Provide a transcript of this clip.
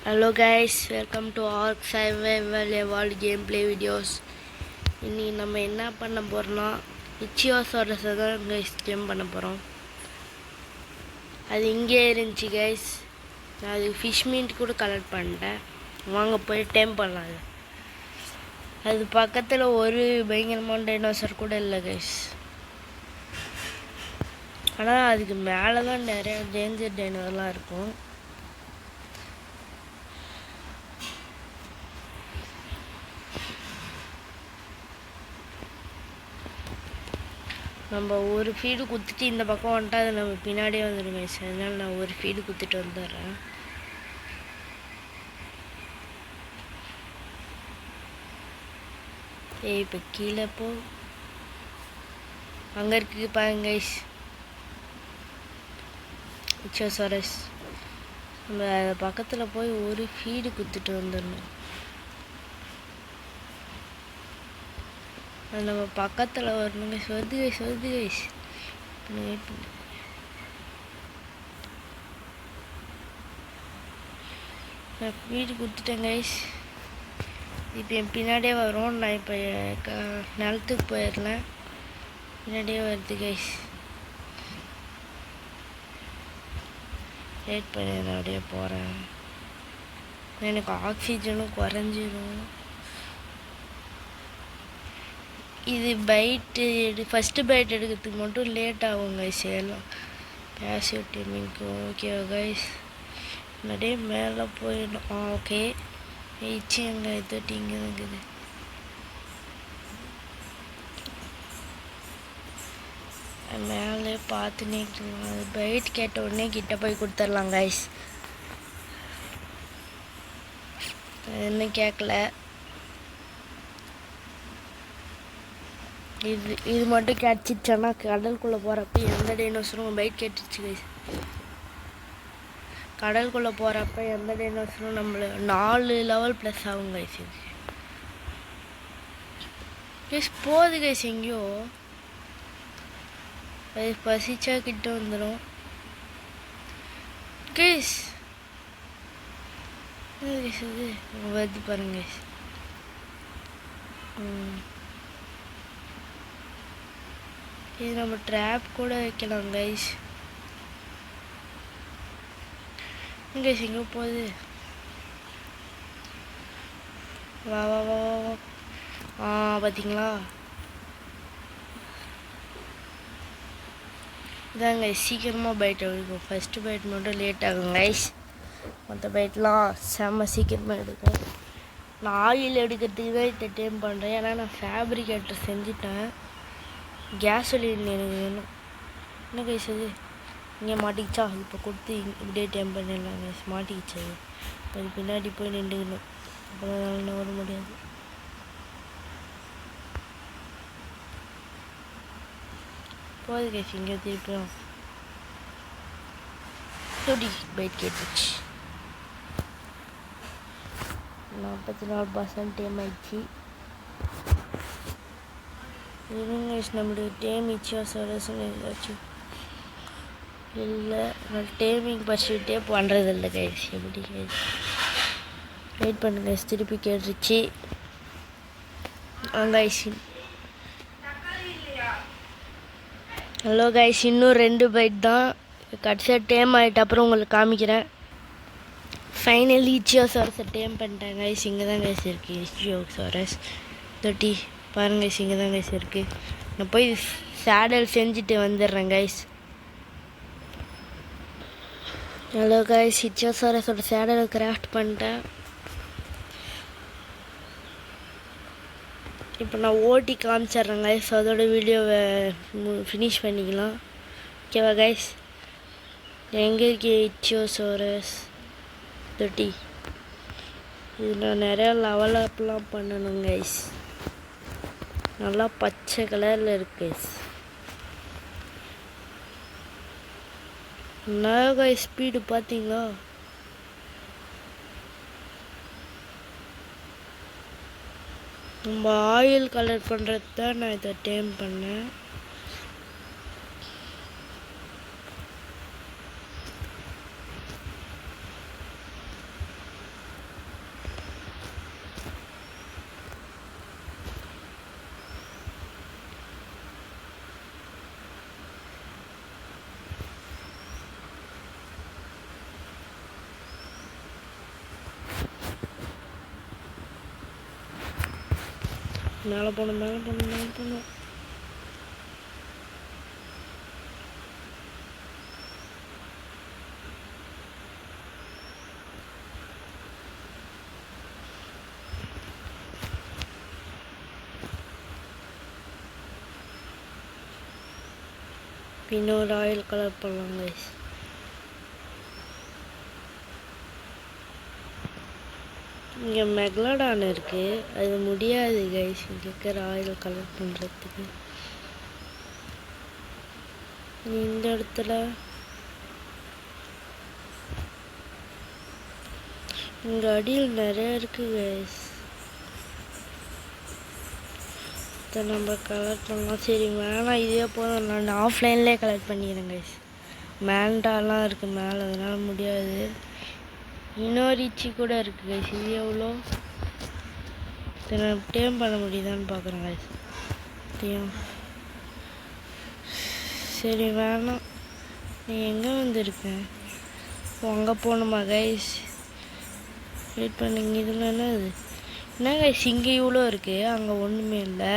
Hello guys, welcome to Ark Survival Evolved gameplay videos. இன்னைக்கு நம்ம என்ன பண்ண போறோம்னா இச்சியோசாரஸை தான் கைஸ் கேம் பண்ண போகிறோம். அது இங்கே இருந்துச்சு கைஸ். நான் அது ஃபிஷ் மீட் கூட கலெக்ட் பண்ணிட்டேன். வாங்க போய் டைம் பண்ணலாம். அது பக்கத்தில் ஒரு பயங்கரமான டைனோசர் கூட இல்லை கைஸ். ஆனால் அதுக்கு மேலே தான் நிறைய டேஞ்சர் டைனோலாம் இருக்கும். நம்ம ஒரு ஃபீடு குத்திட்டு இந்த பக்கம் வந்துட்டா அது நம்ம பின்னாடியே வந்துடுங்க. அதனால நான் ஒரு ஃபீடு குத்திட்டு வந்துடுறேன். இப்போ கீழே போ, அங்கே இருக்கு பாருங்க கைஸ் இச்சியோசாரஸ். நம்ம பக்கத்தில் போய் ஒரு ஃபீடு குத்திட்டு வந்துடணும். அது நம்ம பக்கத்தில் வரணுங்க. சொது கைஸ் வெயிட் பண்ணு. நான் வீடு கொடுத்துட்டேன் கைஸ். இப்போ என் பின்னாடியே வரும். நான் இப்போ நிலத்துக்கு போயிடலாம். பின்னாடியே வருது கைஸ். வெயிட் பண்ணி நான் அப்படியே போகிறேன். எனக்கு ஆக்சிஜனும் குறைஞ்சிடும். இது பைட்டு ஃபஸ்ட்டு பைட் எடுக்கிறதுக்கு மட்டும் லேட் ஆகும் கைஸ். எல்லாம் பேசிவ் டைமிங்க்கு ஓகேவா கைஸ்? நிறைய மேலே போயிடும். ஓகே இச்சி எங்கே தொட்டி இங்கே தான் இருக்குது. மேலே பார்த்துனே இருக்கலாம். அது பைட் கேட்ட உடனே கிட்ட போய் கொடுத்துடலாம் கைஸ். இன்னும் கேட்கல. இது மட்டும் கிடச்சிச்சோன்னா கடலுக்குள்ளே போகிறப்ப எந்த டைனோசரும் பைட் கேட்டுச்சு கைஸ். கடலுக்குள்ளே போகிறப்ப எந்த டைனோசரும் நம்மளை 4 லெவல் ப்ளஸ் ஆகும் கைஸ். இது கைஸ் போகுது கைஸ். எங்கேயோ அது பசிச்சா கிட்ட வந்துடும் கைஸ். கைஸ் இது வருது பாருங்க கைஸ். இது நம்ம ட்ராப் கூட வைக்கலாம் கைஸ். கைஸ் எங்கே போகுது? வா வா வா வா. பார்த்தீங்களா? இதாங்க சீக்கிரமாக பைட் எடுக்கும். ஃபஸ்ட்டு பைட் மட்டும் லேட் ஆகும் கைஸ். மற்ற பைட்லாம் செம்ம சீக்கிரமாக எடுக்கும். நான் ஆயில் எடுக்கிறதுக்கு தான் இந்த டைம் பண்ணுறேன். ஏன்னா நான் ஃபேப்ரிகேட்டர் செஞ்சுட்டேன். கேஸோலின் எனக்கு வேணும். என்ன கைஸ் அது இங்கே மாட்டிக்கிச்சா? இப்போ கொடுத்து இப்படியே டைம் பண்ணிடலாம் கைஸ். மாட்டிக்கிச்சு. அது பின்னாடி போய் நின்றுக்கணும். அப்புறம் வர முடியாது. போகுது கைஸ். இங்கே திருப்பியும் தொடி பைட் கேட்டுச்சு. 44% டைம் ஆயிடுச்சு. இருங்க நம்மளுடைய டேம் இச்சியோசாரஸ்ன்னு ஏதாச்சும் இல்லை. நான் டேமிங் பர்ஸ்ட்டே பண்ணுறது இல்லை கைஸ். எப்படி கைஸ் வெயிட் பண்ணுங்க கைஸ். திருப்பி கேட்டுருச்சு. கைஸ் ஹலோ கைஸ், இன்னும் 2 பைட் தான். கடைசியாக டேம் ஆகிட்ட அப்புறம் உங்களுக்கு காமிக்கிறேன். ஃபைனலி இச்சியோசாரஸை டேம் பண்ணிட்டேன் கைஸ். இங்கே தான் கைஸ் இருக்குது இச்சியோசாரஸ் தொட்டி. பாருங்க கைஸ், இங்கே தான் கைஸ் இருக்குது. நான் போய் சேடல் செஞ்சுட்டு வந்துடுறேன் கைஸ். ஹலோ கைஸ், இச்சியோசாரஸோட சேடலை கிராஃப்ட் பண்ணிட்டேன். இப்போ நான் ஓட்டி காமிச்சிட்றேன் கைஸ். அதோட வீடியோவை ஃபினிஷ் பண்ணிக்கலாம். ஓகேவா கைஸ்? எங்கே இருக்கே இச்சியோசாரஸ் தொட்டி? இது நான் நிறையா லெவல் அப்லாம் பண்ணணும் கைஸ். நல்லா பச்சை கலரில் இருக்கு கைஸ். நல்லா ஸ்பீடு பார்த்தீங்களா? நம்ம ஆயில் கலர் பண்ணுறது தான் நான் இதை டேம் பண்ணேன். மேலே போகணும் மேலே போகணும் மேலே போகணும். இன்னொரு ஆயில் கலர் பண்ணலாம் கைஸ். இங்கே மெக்லடான் இருக்குது, அது முடியாது கைஸ் இங்கே இருக்கிற ஆயில் கலர் பண்ணுறதுக்கு. இந்த இடத்துல இங்கே அடியில் நிறைய இருக்குது கைஸ். இதை நம்ம கலெக்ட் பண்ணலாம். சரி வேணாம், இதே போதும், நான் ஆஃப்லைன்லேயே கலெக்ட் பண்ணிக்கிறேன் கைஸ். மேண்டாலாம் இருக்குது மேலே, அதனால் முடியாது. இன்னொரு இச்சி கூட இருக்குது கைஸ். இது எவ்வளோ? இதை நான் டேம் பண்ண முடியுதான்னு பார்க்குறேன் கைஸ். டேம் சரி வேணாம். நீ எங்கே வந்துருக்கேன்? அங்கே போகணுமா கைஸ்? வெயிட் பண்ணுங்க. இதில் என்னது? என்ன கைஸ் இங்கே இவ்வளோ இருக்குது, அங்கே ஒன்றுமே இல்லை.